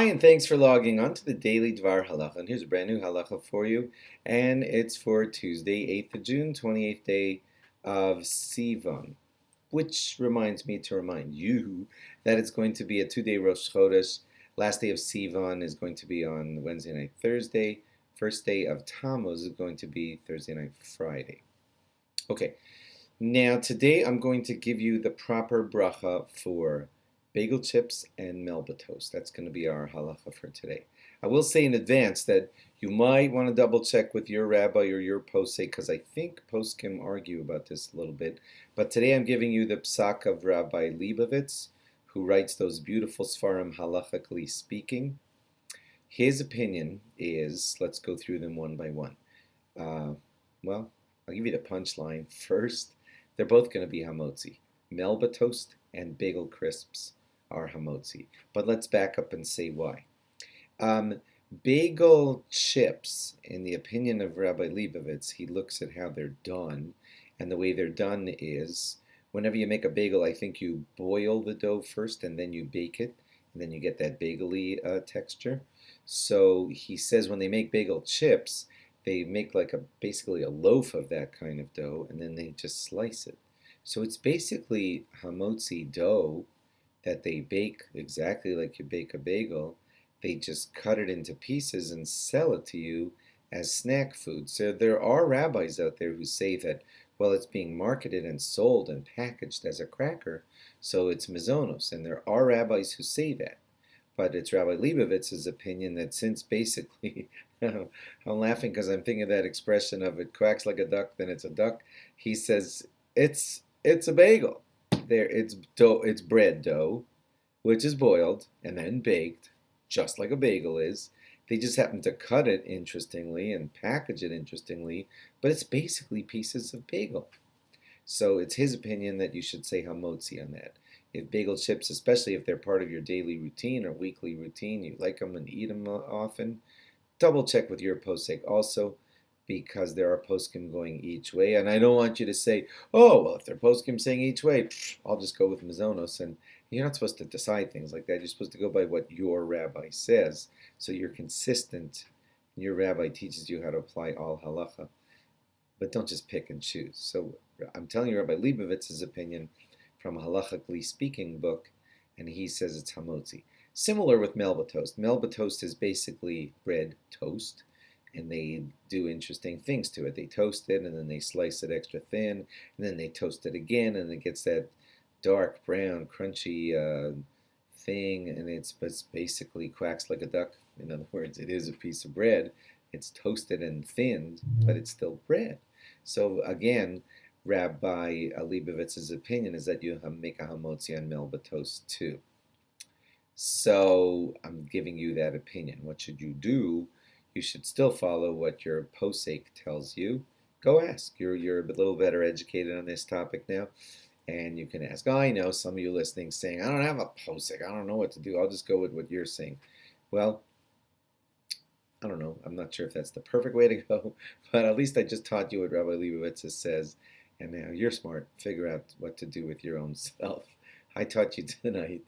Hi, and thanks for logging on to the Daily DVAR Halacha. And here's a brand new halacha for you, and it's for Tuesday, 8th of June, 28th day of SIVAN, which reminds me to remind you that it's going to be a 2-day Rosh Chodesh. Last day of SIVAN is going to be on Wednesday night, Thursday. First day of Tammuz is going to be Thursday night, Friday. Okay, now today I'm going to give you the proper bracha for bagel chips and melba toast. That's going to be our halacha for today. I will say in advance that you might want to double check with your rabbi or your posek, because I think poskim argue about this a little bit. But today I'm giving you the psak of Rabbi Leibovitz, who writes those beautiful svarim halachically speaking. His opinion is, let's go through them one by one. Well, I'll give you the punchline first. They're both going to be hamotzi. Melba toast and bagel crisps are hamotzi. But let's back up and say why. Bagel chips, in the opinion of Rabbi Leibovitz, he looks at how they're done, and the way they're done is, whenever you make a bagel, I think you boil the dough first and then you bake it, and then you get that bagel-y texture. So he says when they make bagel chips, they make like basically a loaf of that kind of dough, and then they just slice it. So it's basically hamotzi dough that they bake exactly like you bake a bagel. They just cut it into pieces and sell it to you as snack food. So there are rabbis out there who say that, well, it's being marketed and sold and packaged as a cracker, so it's mizonos. And there are rabbis who say that. But it's Rabbi Leibovitz's opinion that since basically, I'm laughing because I'm thinking of that expression of it quacks like a duck, then it's a duck. He says it's a bagel. It's dough, it's bread dough, which is boiled and then baked, just like a bagel is. They just happen to cut it interestingly and package it interestingly, but it's basically pieces of bagel. So it's his opinion that you should say hamotzi on that. If bagel chips, especially if they're part of your daily routine or weekly routine, you like them and eat them often, double check with your posek also, because there are poskim going each way. And I don't want you to say, oh, well, if they're poskim saying each way, I'll just go with mizonos. And you're not supposed to decide things like that. You're supposed to go by what your rabbi says, so you're consistent. Your rabbi teaches you how to apply all halacha, but don't just pick and choose. So I'm telling you Rabbi Leibovitz's opinion from a halachically speaking book, and he says it's hamotzi. Similar with melba toast. Melba toast is basically bread toast, and they do interesting things to it. They toast it, and then they slice it extra thin, and then they toast it again, and it gets that dark brown, crunchy thing, and it's basically quacks like a duck. In other words, it is a piece of bread. It's toasted and thinned, but it's still bread. So again, Rabbi Leibovitz's opinion is that you make a hamotzi on melba toast too. So I'm giving you that opinion. What should you do? You should still follow what your posek tells you. Go ask. You're a little better educated on this topic now, and you can ask. Oh, I know some of you listening saying, I don't have a posek. I don't know what to do. I'll just go with what you're saying. Well, I don't know. I'm not sure if that's the perfect way to go, but at least I just taught you what Rabbi Leibovitz says, and now you're smart. Figure out what to do with your own self. I taught you tonight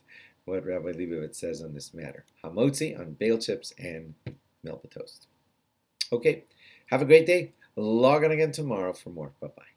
what Rabbi Leibovitz says on this matter. Hamotzi on bagel chips and melba toast. Okay, have a great day. Log on again tomorrow for more. Bye-bye.